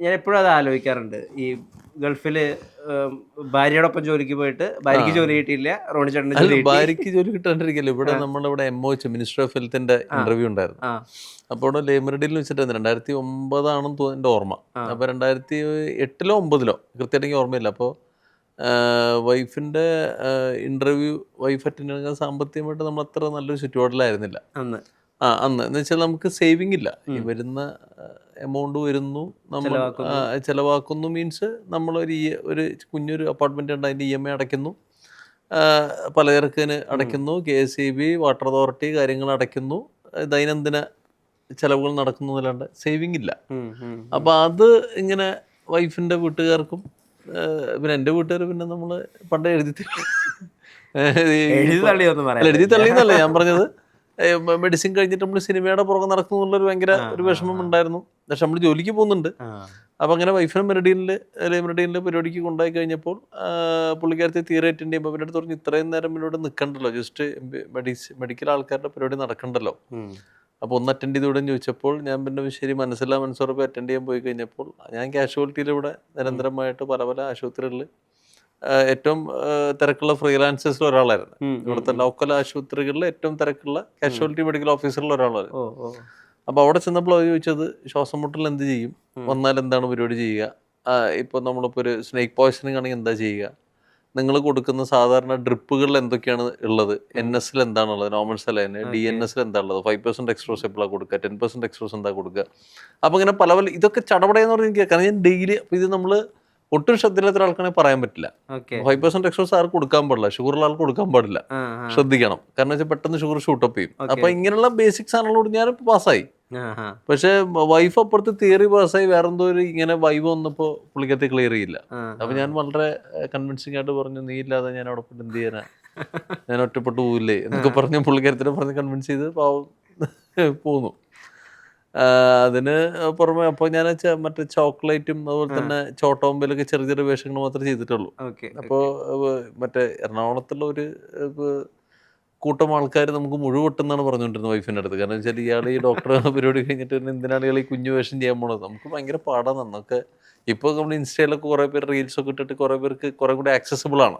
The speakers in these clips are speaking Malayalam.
ഞാൻ എപ്പോഴും അത് ആലോചിക്കാറുണ്ട്. ഈ ഗൾഫില് ഭാര്യയോടൊപ്പം ജോലിക്ക് പോയിട്ട് ഭാര്യയ്ക്ക് ജോലി കിട്ടിയില്ല, റോണി ചേട്ടന് ജോലി കിട്ടി. ഭാര്യയ്ക്ക് ജോലി കിട്ടാണ്ടിരിക്കല്ലോ. ഇവിടെ നമ്മളിവിടെ MOH മിനിസ്റ്റർ ഓഫ് ഹെൽത്തിന്റെ ഇന്റർവ്യൂ ഉണ്ടായിരുന്നു. അപ്പോൾ അവിടെ ലേമറഡിയിൽ വെച്ചിട്ടായിരുന്നു 2009 ആണെന്ന് എൻ്റെ ഓർമ്മ. അപ്പോൾ 2008-ലോ 2009-ലോ കൃത്യമായിട്ട് ഓർമ്മയില്ല. അപ്പോൾ വൈഫിൻ്റെ ഇൻ്റർവ്യൂ വൈഫ് അറ്റൻഡ് ചെയ്യുന്ന സാമ്പത്തികമായിട്ട് നമ്മൾ അത്ര നല്ലൊരു ചുറ്റുപാടിലായിരുന്നില്ല അന്ന്. അന്ന് എന്ന് വെച്ചാൽ നമുക്ക് സേവിങ് ഇല്ല. ഈ വരുന്ന എമൗണ്ട് വരുന്നു, നമ്മൾ ചിലവാക്കുന്നു. മീൻസ് നമ്മളൊരു കുഞ്ഞൊരു അപ്പാർട്ട്മെൻ്റ് ഉണ്ട്, അതിൻ്റെ EMI അടയ്ക്കുന്നു, പലചരക്കിന് അടയ്ക്കുന്നു, KSEB, വാട്ടർ അതോറിറ്റി കാര്യങ്ങൾ അടയ്ക്കുന്നു, ദൈനംദിന ചിലവുകൾ നടക്കുന്നു എന്നല്ലാണ്ട് സേവിങ് ഇല്ല. അപ്പം അത് ഇങ്ങനെ വൈഫിൻ്റെ വീട്ടുകാർക്കും പിന്നെ എൻ്റെ വീട്ടുകാർ പിന്നെ നമ്മൾ പണ്ടേ എഴുതി തള്ളിയെന്നല്ല ഞാൻ പറഞ്ഞത്. മെഡിസിൻ കഴിഞ്ഞിട്ട് നമ്മൾ സിനിമയുടെ പുറകെ നടക്കുന്നു എന്നുള്ളൊരു ഭയങ്കര ഒരു വിഷമം ഉണ്ടായിരുന്നു. പക്ഷെ നമ്മൾ ജോലിക്ക് പോകുന്നുണ്ട്. അപ്പം അങ്ങനെ വൈഫിനെ മെറിഡീനിൽ പരിപാടിക്ക് കൊണ്ടുപോയി കഴിഞ്ഞപ്പോൾ പുള്ളിക്കാരത്തെ തീരെ അറ്റൻഡ് ചെയ്യുമ്പോൾ അവരുടെ അടുത്ത് പറഞ്ഞു, ഇത്രയും നേരം മുന്നോട്ട് നിൽക്കണ്ടല്ലോ, ജസ്റ്റ് മെഡിക്കൽ ആൾക്കാരുടെ പരിപാടി നടക്കണ്ടല്ലോ, അപ്പോൾ ഒന്ന് അറ്റൻഡ് ചെയ്തുകൂടെന്ന് ചോദിച്ചപ്പോൾ ഞാൻ പിന്നെ ശരി മനസ്സുറപ്പ് അറ്റൻഡ് ചെയ്യാൻ പോയി കഴിഞ്ഞപ്പോൾ ഞാൻ കാഷ്വാലിറ്റിയിലൂടെ നിരന്തരമായിട്ട് പല പല ആശുപത്രികളിൽ ഏറ്റവും തിരക്കുള്ള ഫ്രീലാൻസേഴ്സിൽ ഒരാളായിരുന്നു. ഇവിടുത്തെ ലോക്കൽ ആശുപത്രികളിൽ ഏറ്റവും തിരക്കുള്ള കാഷ്വാലിറ്റി മെഡിക്കൽ ഓഫീസറിൽ ഒരാളായിരുന്നു. അപ്പോൾ അവിടെ ചെന്നപ്പോൾ അവർ ചോദിച്ചത്, ശ്വാസം മുട്ടൽ എന്ത് ചെയ്യും, വന്നാൽ എന്താണ് പരിപാടി ചെയ്യുക, ഇപ്പോൾ നമ്മളിപ്പോൾ ഒരു സ്നേക്ക് പോയ്സണിങ് ആണെങ്കിൽ എന്താ ചെയ്യുക, നിങ്ങൾ കൊടുക്കുന്ന സാധാരണ ഡ്രിപ്പുകളിൽ എന്തൊക്കെയാണ് ഉള്ളത്, NS-ൽ എന്താണുള്ളത്, നോർമൽ സലൈന്, DNS-ൽ എന്താണുള്ളത്, 5% എക്സ്ട്രോസ് എപ്പോഴാണ് കൊടുക്കുക, 10% എക്സ്ട്രോസ് എന്താ കൊടുക്കുക. അപ്പോൾ ഇങ്ങനെ പല പല ഇതൊക്കെ ചടപടയെന്ന് പറഞ്ഞ് എനിക്ക്, കാരണം ഞാൻ ഡെയിലി അപ്പോൾ ഇത് നമ്മൾ ഒട്ടും ശ്രദ്ധയില്ലാത്ത ഒരാൾക്കാണെങ്കിൽ പറയാൻ പറ്റില്ല. 5% എക്സ്ട്രോസ് ആർക്ക് കൊടുക്കാൻ പാടില്ല, ഷുഗറുള്ള ആൾക്ക് കൊടുക്കാൻ പാടില്ല, ശ്രദ്ധിക്കണം. കാരണം വെച്ചാൽ പെട്ടെന്ന് ഷുഗർ ഷൂട്ടപ്പ് ചെയ്യും. അപ്പൊ ഇങ്ങനെയുള്ള ബേസിക് സാധനങ്ങളോട് ഞാൻ പാസ്സായി. പക്ഷെ വൈഫ് അപ്പുറത്ത് തിയറി പാസ്സായി, വേറെന്തോ ഒരു ഇങ്ങനെ വൈവ് വന്നപ്പോൾ പുള്ളിക്കത്തെ ക്ലിയർ ചെയ്യില്ല. അപ്പൊ ഞാൻ വളരെ കൺവിൻസിംഗ് ആയിട്ട് പറഞ്ഞു, നീ ഇല്ലാതെ ഞാൻ അവിടെ പോയിട്ട് എന്ത് ചെയ്യാനാ, ഞാൻ ഒറ്റപ്പെട്ടു പോവില്ലേ എന്നൊക്കെ പറഞ്ഞ് പുള്ളിക്കാരത്തിനെ പറഞ്ഞ് കൺവിൻസ് ചെയ്ത് പാവം പോന്നു. അതിന് പുറമെ അപ്പോൾ ഞാൻ മറ്റേ ചോക്ലേറ്റും അതുപോലെ തന്നെ ചോട്ടോമ്പലൊക്കെ ചെറിയ ചെറിയ വേഷങ്ങൾ മാത്രമേ ചെയ്തിട്ടുള്ളൂ. അപ്പോൾ മറ്റേ എറണാകുളത്തുള്ള ഒരു കൂട്ടം ആൾക്കാർ നമുക്ക് മുഴുവട്ടെന്നാണ് പറഞ്ഞുകൊണ്ടിരുന്നത് വൈഫിൻ്റെ അടുത്ത്. കാരണം വെച്ചാൽ ഇയാൾ ഈ ഡോക്ടർ പരിപാടി കഴിഞ്ഞിട്ട് എന്തിനാണ് ഇയാൾ ഈ കുഞ്ഞു വേഷം ചെയ്യാൻ പോണത്, നമുക്ക് ഭയങ്കര പാടാണ്. അന്നൊക്കെ ഇപ്പോൾ നമ്മൾ ഇൻസ്റ്റയിലൊക്കെ കുറെ പേര് റീൽസൊക്കെ ഇട്ടിട്ട് കുറെ പേർക്ക് കുറെ കൂടി ആക്സസിബിൾ ആണ്.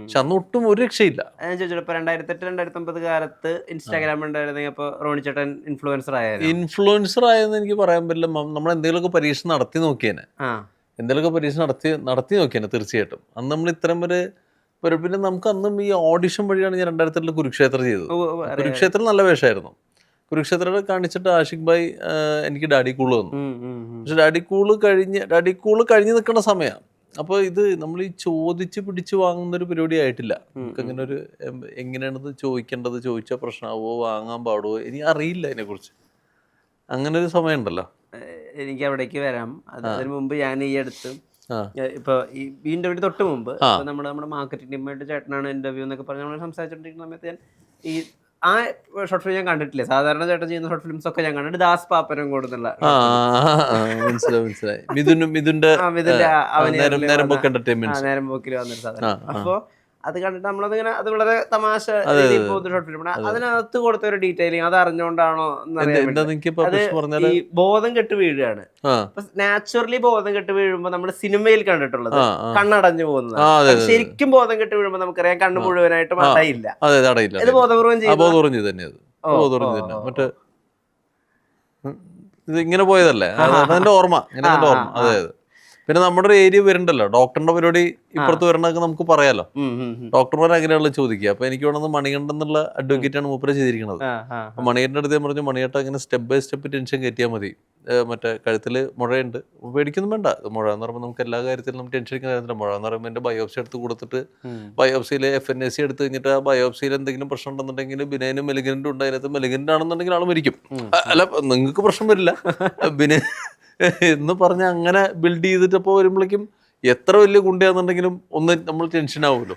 പക്ഷെ അന്ന് ഒട്ടും ഒരു രക്ഷയില്ല. 2008-2009 കാലത്ത് ഇൻസ്റ്റാഗ്രാം ഉണ്ടായിരുന്നെങ്കിൽ റോണി ചേട്ടൻ ഇൻഫ്ലുവൻസർ ആയെന്ന് എനിക്ക് പറയാൻ പറ്റില്ല. നമ്മൾ എന്തെങ്കിലുമൊക്കെ പരീക്ഷ നടത്തി നോക്കിയേനെ, നടത്തി നോക്കിയേനെ തീർച്ചയായിട്ടും. അന്ന് നമ്മൾ ഇത്തരം ഒരു പിന്നെ നമുക്ക് അന്നും ഈ ഓഡിഷൻ വഴിയാണ് ഞാൻ 2008 കുരുക്ഷേത്രം ചെയ്തത്. കുരുക്ഷേത്രം നല്ല വേഷമായിരുന്നു. കുരുക്ഷേത്രത്തിൽ കാണിച്ചിട്ട് ആഷിഖ് ഭായ് എനിക്ക് ഡാഡി കൂള് തന്നു. പക്ഷെ ഡാഡി കൂള് കഴിഞ്ഞ് നിൽക്കുന്ന സമയമാണ്. അപ്പോൾ ഇത് നമ്മൾ ഈ ചോദിച്ച് പിടിച്ച് വാങ്ങുന്നൊരു പരിപാടി ആയിട്ടില്ല. നമുക്ക് അങ്ങനെ ഒരു എങ്ങനെയാണത് ചോദിക്കേണ്ടത്, ചോദിച്ചാൽ പ്രശ്നമാവോ, വാങ്ങാൻ പാടുമോ, എനിക്ക് അറിയില്ല അതിനെക്കുറിച്ച്. അങ്ങനെ ഒരു സമയം ഉണ്ടല്ലോ. എനിക്ക് അവിടേക്ക് വരാം. അതിന് മുമ്പ് ഞാൻ ഈ അടുത്ത് ഇപ്പൊ ഈ ഇന്റർവ്യൂ തൊട്ട് മുമ്പ് നമ്മുടെ മാർക്കറ്റിംഗ് ടീമായിട്ട് ചേട്ടനാണ് ഇന്റർവ്യൂ എന്നൊക്കെ പറഞ്ഞ് നമ്മൾ സംസാരിച്ചോണ്ടിരിക്കുന്ന സമയത്ത് ഞാൻ ഈ ആ ഷോർട്ട് ഫിലിം ഞാൻ കണ്ടിട്ടില്ല. സാധാരണ ചേട്ടൻ ചെയ്യുന്ന ഷോർട്ട് ഫിലിംസ് ഒക്കെ ഞാൻ കണ്ടിട്ട് ദാസ് പാപ്പനം കൂടുന്നുള്ള നേരം പോക്കിൽ വന്നൊരു സാധനം. അപ്പൊ അത് കണ്ടിട്ട് നമ്മളതിങ്ങനെ അത് വളരെ തമാശ രീതിയിൽ പോകുന്ന ഷോർട്ട് ഫിലിമാണ്. അതിനകത്ത് കൊടുത്ത ഒരു ഡീറ്റെയിലിംഗ് അത് അറിഞ്ഞുകൊണ്ടാണോ എന്നറിയാൻ, ഈ ബോധം കെട്ട് വീഴുകയാണ്. നാച്ചുറലി ബോധം കെട്ട് വീഴുമ്പോ നമ്മൾ സിനിമയിൽ കണ്ടിട്ടുള്ളത് കണ്ണടഞ്ഞു പോകുന്നത്. ശരിക്കും ബോധം കെട്ട് വീഴുമ്പോ നമുക്കറിയാം കണ്ണ് മുഴുവനായിട്ട് അടയില്ല. ഇത് ബോധപൂർവം മറ്റേ ഇത് ഇങ്ങനെ പോയതല്ലേ, അതെന്റെ ഓർമ്മ. അതെ. പിന്നെ നമ്മുടെ ഒരു ഏരിയ വരുന്നുണ്ടല്ലോ, ഡോക്ടറിന്റെ പരിപാടി ഇപ്പുറത്ത് വരണതൊക്കെ നമുക്ക് പറയാലോ. ഡോക്ടർമാർ അങ്ങനെയുള്ള ചോദിക്കുക. അപ്പൊ എനിക്ക് വേണമെന്ന് മണികണ്ഠൻ എന്നുള്ള അഡ്വക്കേറ്റ് ആണ് മൂപ്പര് ചെയ്തിരിക്കുന്നത്. മണികണ്ഠന്റെ അടുത്ത് ഞാൻ പറഞ്ഞു, മണികണ്ഠ അങ്ങനെ സ്റ്റെപ്പ് ബൈ സ്റ്റെപ്പ് ടെൻഷൻ കയറ്റിയാൽ മതി, മറ്റേ കഴുത്തിൽ മുഴയുണ്ട്, പേടിക്കൊന്നും വേണ്ട. മുഴ എന്ന് പറയുമ്പോൾ നമുക്ക് എല്ലാ കാര്യത്തിലും നമുക്ക് ടെൻഷൻ കാര്യത്തില്ല. മുഴ എന്ന് പറയുമ്പോൾ എൻ്റെ ബയോപ്സി എടുത്ത് കൊടുത്തിട്ട് ബയോപ്സിയിൽ FNAC എടുത്ത് കഴിഞ്ഞിട്ട് ആ ബയോപ്സിയിൽ എന്തെങ്കിലും പ്രശ്നം ഉണ്ടെന്നുണ്ടെങ്കിൽ ബിനൈനും മെലിഗനന്റും ഉണ്ട്, അതിനകത്ത് മെലിഗനന്റ് ആണെന്നുണ്ടെങ്കിൽ ആൾ മരിക്കും. അല്ല, നിങ്ങൾക്ക് പ്രശ്നം വരില്ല എന്ന് പറഞ്ഞ് അങ്ങനെ ബിൽഡ് ചെയ്തിട്ടപ്പോൾ വരുമ്പോഴേക്കും എത്ര വലിയ ഗുണ്ടയാണെന്നുണ്ടെങ്കിലും ഒന്ന് നമ്മൾ ടെൻഷൻ ആവുമല്ലോ.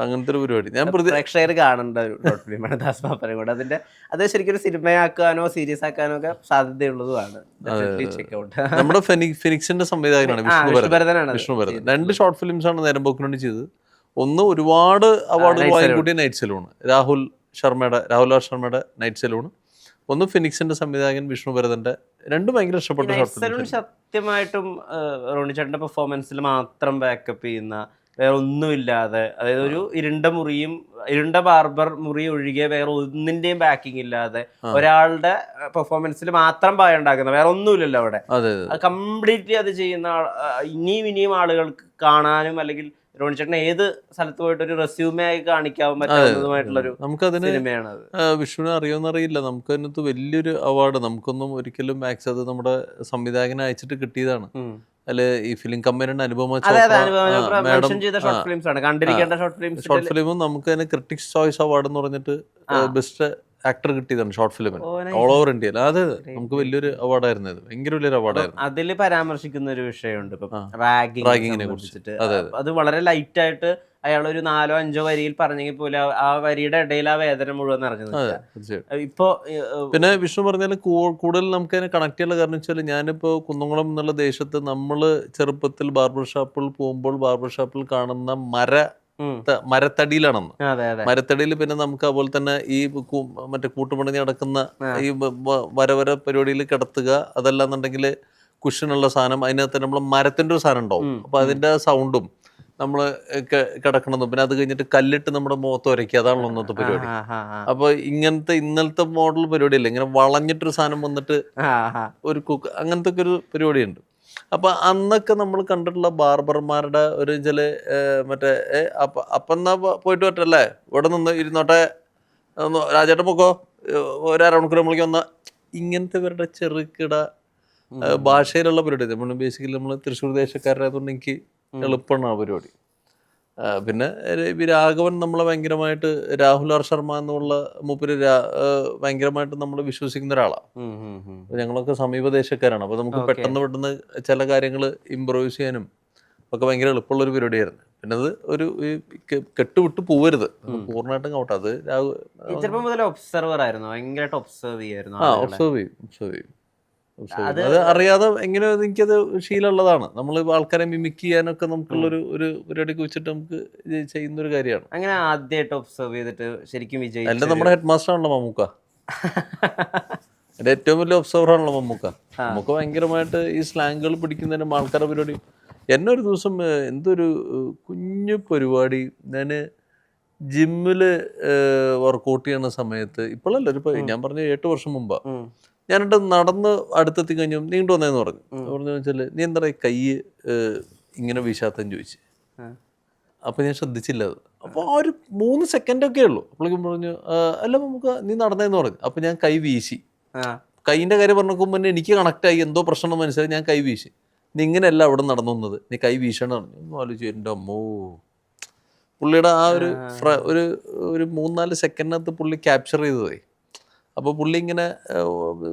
അങ്ങനത്തെ ഒരു പരിപാടി ഞാൻ പ്രേക്ഷകർ കാണേണ്ട ഒരു ഷോർട്ട് ഫിലിമാണ് ദാസ് പാപ്പനം കൂടെ. അത് ശരിക്കും ഒരു സിനിമയാക്കാനോ സീരീസ് ആക്കാനോ ഒക്കെ സാധ്യതയുള്ളതുമാണ്. നമ്മുടെ ഫിനിക്സിന്റെ സംവിധായകനാണ് വിഷ്ണുഭരതൻ. 2 ഷോർട്ട് ഫിലിംസ് ആണ് നേരം പോക്കിന് വേണ്ടി ചെയ്തത്. ഒന്ന് ഒരുപാട് അവാർഡ് വാങ്ങിക്കൂട്ടിയ നൈറ്റ് സലൂൺ, രാഹുൽ ശർമ്മയുടെ നൈറ്റ് സലൂൺ. ഒന്ന് ഫിനിക്സിന്റെ സംവിധായകൻ വിഷ്ണുഭരതന്റെ, രണ്ടും ഭയങ്കര ഇഷ്ടപ്പെട്ട ഷോർട്ട് ഫിലിം. സത്യമായിട്ടും റോണിച്ചേട്ടന്റെ പെർഫോമൻസിൽ മാത്രം ബാക്കപ്പ് ചെയ്യുന്ന, വേറെ ഒന്നുമില്ലാതെ, അതായത് ഒരു ഇരുണ്ട ബാർബർ മുറി ഒഴികെ വേറെ ഒന്നിന്റെയും ബാക്കിംഗ് ഇല്ലാതെ ഒരാളുടെ പെർഫോമൻസിൽ മാത്രം ഭയം ഉണ്ടാക്കുന്ന, വേറെ ഒന്നുമില്ലല്ലോ അവിടെ. കംപ്ലീറ്റ്ലി അത് ചെയ്യുന്ന ഇനിയും ആളുകൾക്ക് കാണാനും, അല്ലെങ്കിൽ റോണിച്ചേട്ടൻ ഏത് സ്ഥലത്ത് പോയിട്ട് ഒരു റെസ്യൂമേ ആയി കാണിക്കാൻ പറ്റുന്നതുമായിട്ടുള്ളൊരു സിനിമയാണ് അത്. വിഷ്ണുവിനെ അറിയുമെന്നറിയില്ല, നമുക്ക് അതിനകത്ത് വലിയൊരു അവാർഡ്, നമുക്കൊന്നും ഒരിക്കലും മാക്സ് അത് നമ്മുടെ സംവിധായകനെ അയച്ചിട്ട് കിട്ടിയതാണ്. അല്ലെ ഈ ഫിലിം കമ്പനിയുടെ അനുപമ ഷോർട്ട് ഫിലിമും നമുക്ക് അതിന് ക്രിട്ടിക്സ് ചോയ്സ് അവാർഡ് എന്ന് പറഞ്ഞിട്ട് ബെസ്റ്റ് ആക്ടർ കിട്ടിയതാണ് ഷോർട്ട് ഫിലിമിന് ഓൾ ഓവർ ഇന്ത്യയിൽ. അതെ, നമുക്ക് വലിയൊരു അവാർഡായിരുന്നു ഇത്, ഭയങ്കര വലിയൊരു അവാർഡായിരുന്നു. അതിൽ പരാമർശിക്കുന്ന ഒരു വിഷയമുണ്ട് റാഗിങ്ങിനെ കുറിച്ചിട്ട്. അത് വളരെ ലൈറ്റ് ആയിട്ട് അയാൾ ഒരു 4-5 വരിയിൽ പറഞ്ഞെങ്കിൽ പോലും ആ വരിയുടെ ഇടയിൽ ആ വേദന മുഴുവൻ നിറഞ്ഞു. ഇപ്പോ പിന്നെ വിഷ്ണു പറഞ്ഞാൽ കൂടുതൽ നമുക്ക് അതിനെ കണക്ട് ചെയ്യാനുള്ള കാരണം വെച്ചാൽ, ഞാനിപ്പോ കുന്നംകുളം എന്നുള്ള ദേശത്ത് നമ്മള് ചെറുപ്പത്തിൽ ബാർബർ ഷോപ്പിൽ പോകുമ്പോൾ ബാർബർ ഷോപ്പിൽ കാണുന്ന മരത്തടിയിലാണെന്ന്. മരത്തടിയിൽ പിന്നെ നമുക്ക് അതുപോലെ തന്നെ ഈ മറ്റേ കൂട്ടുപണി നടക്കുന്ന ഈ വര പരിപാടിയിൽ കിടത്തുക, അതല്ലാന്നുണ്ടെങ്കിൽ കുഷനുള്ള സാധനം, അതിനകത്ത് നമ്മൾ മരത്തിന്റെ ഒരു സാധനം ഉണ്ടാവും. അപ്പൊ അതിന്റെ സൗണ്ടും നമ്മൾ കിടക്കണതും, പിന്നെ അത് കഴിഞ്ഞിട്ട് കല്ലിട്ട് നമ്മുടെ മുഖത്ത് വരയ്ക്കുക, അതാണല്ലോ ഒന്നത്തെ പരിപാടി. അപ്പൊ ഇന്നലത്തെ മോഡൽ പരിപാടിയല്ലേ, ഇങ്ങനെ വളഞ്ഞിട്ടൊരു സാധനം വന്നിട്ട് ഒരു കുക്ക്, അങ്ങനത്തെ ഒക്കെ ഒരു പരിപാടിയുണ്ട്. അപ്പൊ അന്നൊക്കെ നമ്മൾ കണ്ടിട്ടുള്ള ബാർബർമാരുടെ ഒരു ചില മറ്റേ അപ്പെന്നാ പോയിട്ട് പറ്റല്ലേ, ഇവിടെ നിന്ന് ഇരുന്നോട്ടെ, രാജേട്ടൻ പൊക്കോ, ഒരു അരമണിക്കൂർ നമ്മൾക്ക് വന്ന, ഇങ്ങനത്തെ ഇവരുടെ ചെറുകിട ഭാഷയിലുള്ള പരിപാടി. നമ്മൾ ബേസിക്കലി നമ്മൾ തൃശ്ശൂർ ദേശക്കാരായതുകൊണ്ട് എനിക്ക് എളുപ്പമാണ് ആ പരിപാടി. പിന്നെ രാഘവൻ നമ്മളെ ഭയങ്കരമായിട്ട്, രാഹുൽ ആർ ശർമ്മ എന്നുള്ള മൂപ്പര് ഭയങ്കരമായിട്ട് നമ്മൾ വിശ്വസിക്കുന്ന ഒരാളാണ്. ഞങ്ങളൊക്കെ സമീപദേശക്കാരാണ്. അപ്പൊ നമുക്ക് പെട്ടെന്ന് ചില കാര്യങ്ങൾ ഇംപ്രൂവൈസ് ചെയ്യാനും ഒക്കെ ഭയങ്കര എളുപ്പമുള്ള ഒരു പരിപാടിയായിരുന്നു. പിന്നെ അത് ഒരു കെട്ടുവിട്ട് പോവരുത്, പൂർണ്ണമായിട്ടും കൗട്ട്. അത് ഒബ്സർവർ ആയിരുന്നു, ഭയങ്കരമായിട്ട് ഒബ്സർവ് ചെയ്യായിരുന്നു. ഒബ്സർവ് ചെയ്യും. അത് അറിയാതെ എങ്ങനെ എനിക്കത് ശീലമുള്ളതാണ്. നമ്മൾ ആൾക്കാരെ മിമിക് ചെയ്യാനൊക്കെ നമുക്കുള്ളൊരു പരിപാടിക്ക് വെച്ചിട്ട് നമുക്ക് ചെയ്യുന്ന ഒരു കാര്യമാണ്. അങ്ങനെ ആദ്യമായിട്ട് ഒബ്സർവ് ചെയ്തിട്ട് ശരിക്കും വിജയിച്ചു. എന്റെ നമ്മുടെ ഹെഡ് മാസ്റ്റർ ആണല്ലോ മമ്മൂക്ക. എന്റെ ഏറ്റവും വലിയ ഒബ്സർവർ ആണല്ലോ മമ്മൂക്ക. നമുക്ക് ഭയങ്കരമായിട്ട് ഈ സ്ലാങ്ങുകൾ പിടിക്കുന്നതിനും ആൾക്കാരുടെ പരിപാടി. എന്നെ ഒരു ദിവസം എന്തൊരു കുഞ്ഞു പരിപാടി, ഞാൻ ജിമ്മില് വർക്കൗട്ട് ചെയ്യുന്ന സമയത്ത്, ഇപ്പോഴല്ല, ഞാൻ പറഞ്ഞ 8 വർഷം മുമ്പാ, ഞാനിട്ട് നടന്ന് അടുത്തെത്തി കഴിഞ്ഞു, നീണ്ടു വന്നതെന്ന് പറഞ്ഞു വെച്ചാല്, നീ എന്താ കൈ ഇങ്ങനെ വീശാത്തെന്ന് ചോദിച്ചു. അപ്പൊ ഞാൻ ശ്രദ്ധിച്ചില്ല അത്. അപ്പൊ ആ ഒരു 3 സെക്കൻഡൊക്കെ ഉള്ളൂ. അപ്പോഴേക്കും പറഞ്ഞു, അല്ല നമുക്ക് നീ നടന്നതെന്ന് പറഞ്ഞു. അപ്പൊ ഞാൻ കൈ വീശി. കൈയിന്റെ കാര്യം പറഞ്ഞപ്പോൾ തന്നെ എനിക്ക് കണക്റ്റായി, എന്തോ പ്രശ്നം മനസ്സിലായി. ഞാൻ കൈ വീശി. നീ ഇങ്ങനെയല്ല അവിടെ നടന്നു വന്നത്, നീ കൈ വീശണം പറഞ്ഞു. ആലോചിച്ചു, എൻ്റെ അമ്മോ. പുള്ളിയുടെ ആ ഒരു 3-4 സെക്കൻഡിനകത്ത് പുള്ളി ക്യാപ്ചർ ചെയ്തതേ. അപ്പോൾ പുള്ളി ഇങ്ങനെ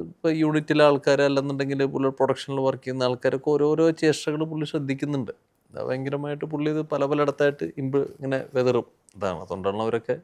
ഇപ്പോൾ യൂണിറ്റിലെ ആൾക്കാർ, അല്ലെന്നുണ്ടെങ്കിൽ പുള്ളി പ്രൊഡക്ഷനിൽ വർക്ക് ചെയ്യുന്ന ആൾക്കാരൊക്കെ ഓരോരോ ചേഷ്ടകൾ പുള്ളി ശ്രദ്ധിക്കുന്നുണ്ട്. ഭയങ്കരമായിട്ട് പുള്ളി ഇത് പലയിടത്തായിട്ട് ഇങ്ങനെ വെതറും. ഇതാണ് അതുകൊണ്ടാണ് അവരൊക്കെ